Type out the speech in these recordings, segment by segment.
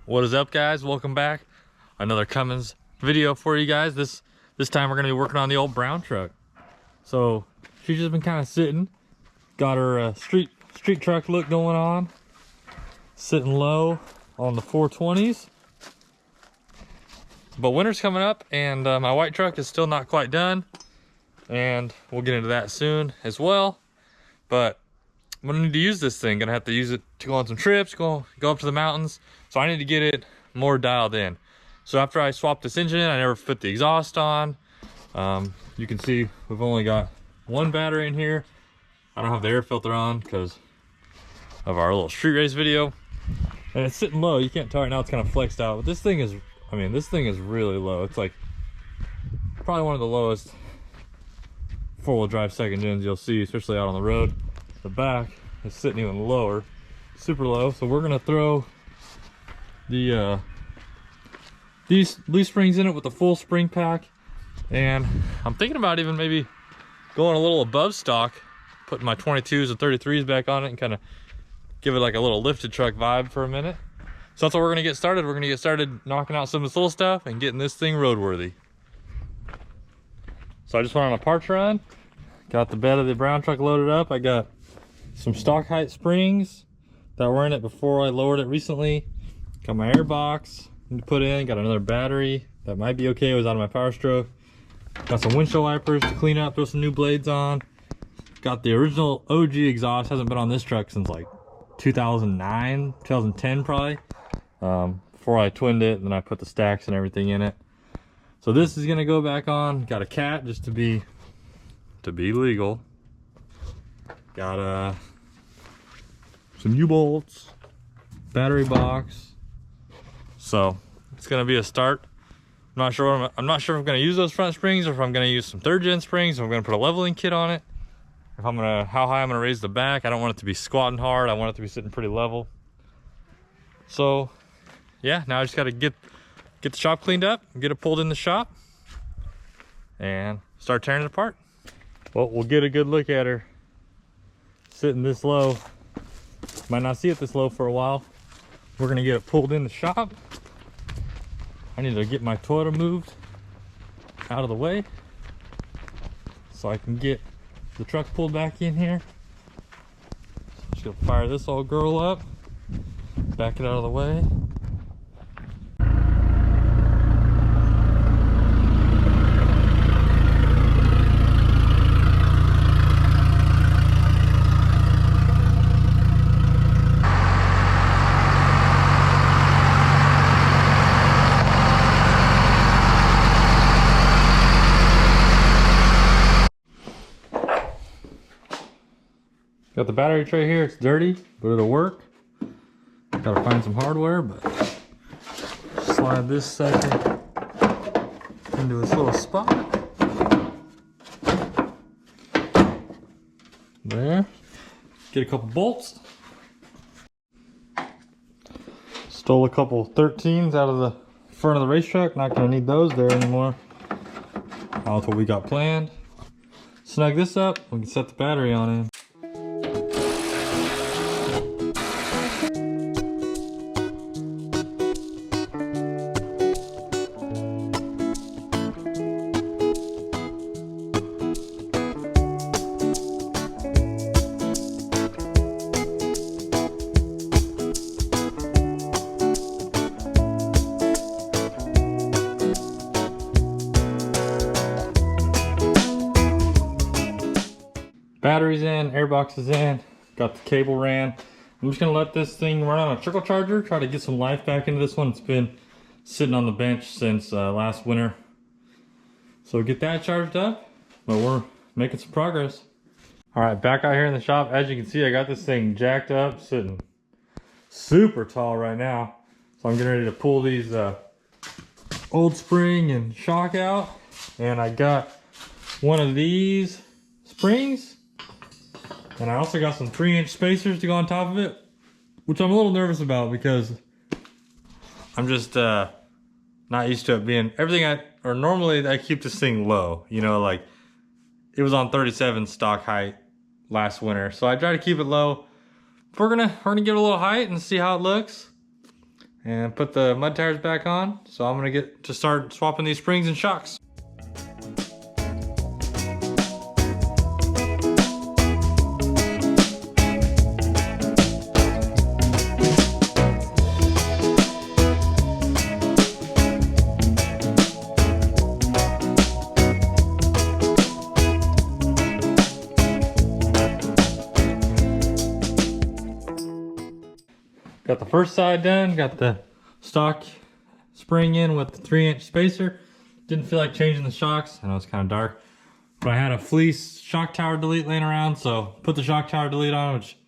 What is up, guys? Welcome back. Another Cummins video for you guys. This time we're gonna be working on the old brown truck. So she's just been kind of sitting. Got her street truck look going on. Sitting low on the 420s. But winter's coming up, and my white truck is still not quite done. And we'll get into that soon as well. But I'm gonna need to use this thing. Gonna have to use it to go on some trips, go up to the mountains. So I need to get it more dialed in. So after I swapped this engine in, I never put the exhaust on. You can see we've only got one battery in here. I don't have the air filter on because of our little street race video. And it's sitting low. You can't tell right now, it's kind of flexed out. But this thing is, I mean, this thing is really low. It's like probably one of the lowest four-wheel drive second gens you'll see, especially out on the road. The back is sitting even lower, super low. So we're gonna throw the these leaf springs in it with the full spring pack, and I'm thinking about even maybe going a little above stock, putting my 22s and 33s back on it and kind of give it like a little lifted truck vibe for a minute. So that's what we're gonna get started. We're gonna get started knocking out some of this little stuff and getting this thing roadworthy. So I just went on a parts run, got the bed of the brown truck loaded up. I got some stock height springs that were in it before I lowered it recently. Got my air box to put in, got another battery that might be okay. It was out of my Power Stroke. Got some windshield wipers to clean up, throw some new blades on. Got the original OG exhaust, hasn't been on this truck since like 2009, 2010 probably. Before I twinned it, and then I put the stacks and everything in it. So this is gonna go back on. Got a cat just to be legal. Got some U-bolts, battery box. So it's gonna be a start. I'm not sure if I'm gonna use those front springs or if I'm gonna use some 3rd gen springs. Or I'm gonna put a leveling kit on it. How high I'm gonna raise the back. I don't want it to be squatting hard. I want it to be sitting pretty level. So yeah, now I just gotta get the shop cleaned up, get it pulled in the shop, and start tearing it apart. Well, we'll get a good look at her sitting this low. Might not see it this low for a while. We're gonna get it pulled in the shop. I need to get my Toyota moved out of the way so I can get the truck pulled back in here. Just gonna fire this old girl up, back it out of the way. Got the battery tray here. It's dirty, but it'll work. Gotta find some hardware, but slide this sucker into its little spot. There. Get a couple bolts. Stole a couple 13s out of the front of the race truck. Not gonna need those there anymore. That's what we got planned. Snug this up. We can set the battery on in. Batteries in, air box is in, got the cable ran. I'm just gonna let this thing run on a trickle charger, try to get some life back into this one. It's been sitting on the bench since last winter. So get that charged up, but we're making some progress. All right, back out here in the shop. As you can see, I got this thing jacked up, sitting super tall right now. So I'm getting ready to pull these old spring and shock out. And I got one of these springs. And I also got some 3-inch spacers to go on top of it, which I'm a little nervous about because I'm just not used to it being normally I keep this thing low, you know, like it was on 37 stock height last winter. So I try to keep it low. We're gonna give it a little height and see how it looks. and put the mud tires back on. So I'm gonna get to start swapping these springs and shocks. Got the first side done, got the stock spring in with the 3-inch spacer. Didn't feel like changing the shocks. I know it's kind of dark, but I had a fleece shock tower delete laying around, so put the shock tower delete on, which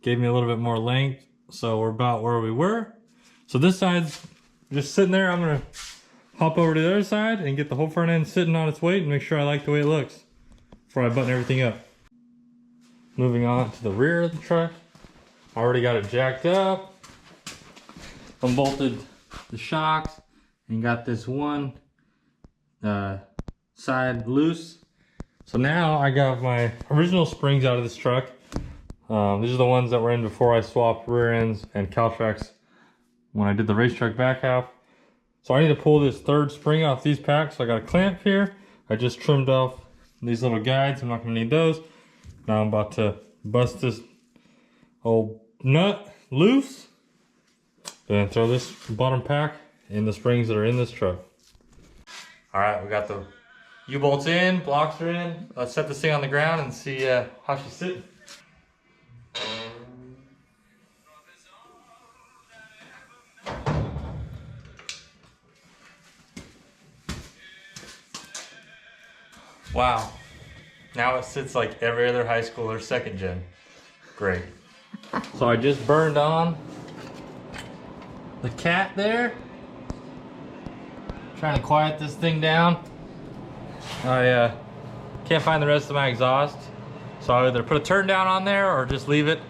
gave me a little bit more length. So we're about where we were. So this side's just sitting there. I'm gonna hop over to the other side and get the whole front end sitting on its weight and make sure I like the way it looks before I button everything up. Moving on to the rear of the truck. I already got it jacked up. Unbolted the shocks and got this one side loose. So now I got my original springs out of this truck. These are the ones that were in before I swapped rear ends and Caltracs when I did the race truck back half. So I need to pull this third spring off these packs. So I got a clamp here. I just trimmed off these little guides. I'm not gonna need those. Now I'm about to bust this old nut loose. Then throw this bottom pack in the springs that are in this truck. All right, we got the U-bolts in, blocks are in. Let's set this thing on the ground and see how she's sitting. Wow, now it sits like every other high schooler second gen. Great. So I just burned on the cat there. Trying to quiet this thing down. I can't find the rest of my exhaust, so I'll either put a turn down on there or just leave it.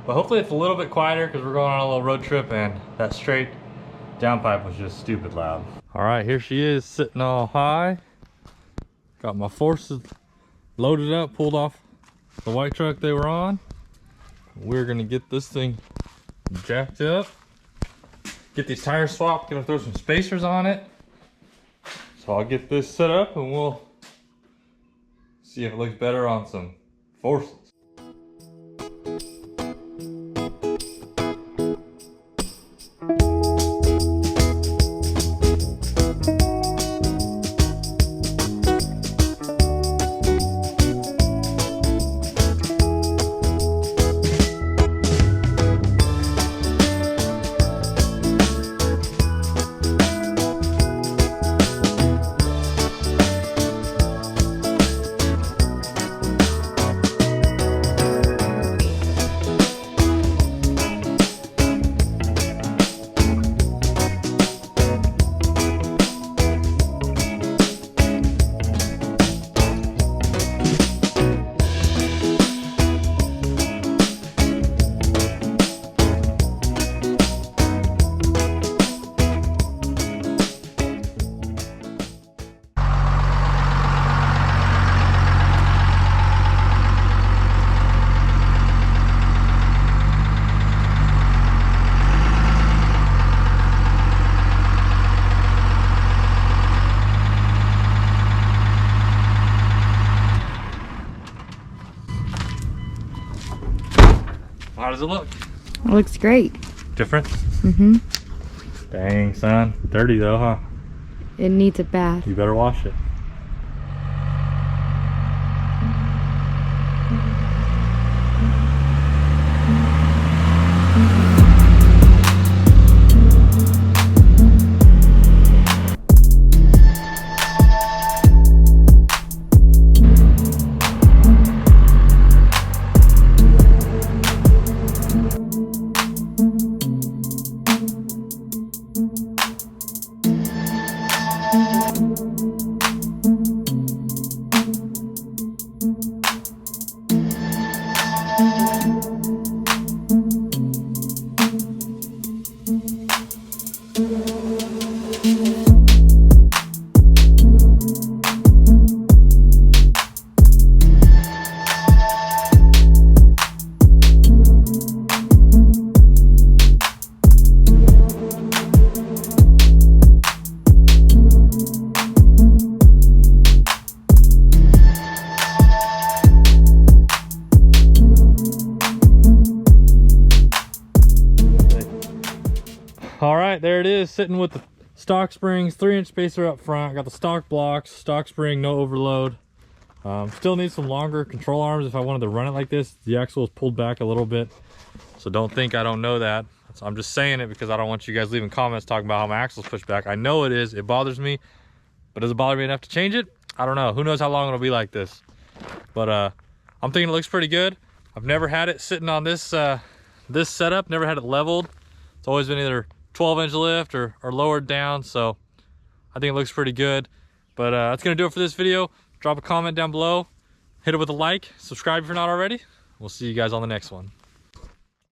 But hopefully it's a little bit quieter because we're going on a little road trip and that straight downpipe was just stupid loud. All right, here she is sitting all high. Got my forces loaded up, pulled off the white truck they were on. We're gonna get this thing jacked up. Get these tires swapped, gonna throw some spacers on it. So I'll get this set up and we'll see if it looks better on some forces. How does it look? It looks great. Different? Mm-hmm. Dang, son. Dirty though, huh? It needs a bath. You better wash it. right, there it is, sitting with the stock springs, 3-inch spacer up front. Got the stock blocks, stock spring, no overload. Still need some longer control arms if I wanted to run it like this. The axle is pulled back a little bit, so don't think I don't know that. So I'm just saying it because I don't want you guys leaving comments talking about how my axle's pushed back. I know it is, it bothers me, but does it bother me enough to change it? I don't know. Who knows how long it'll be like this. But I'm thinking it looks pretty good. I've never had it sitting on this this setup, never had it leveled. It's always been either 12-inch lift or lowered down, so I think it looks pretty good. But that's gonna do it for this video. Drop a comment down below, hit it with a like, subscribe if you're not already. We'll see you guys on the next one.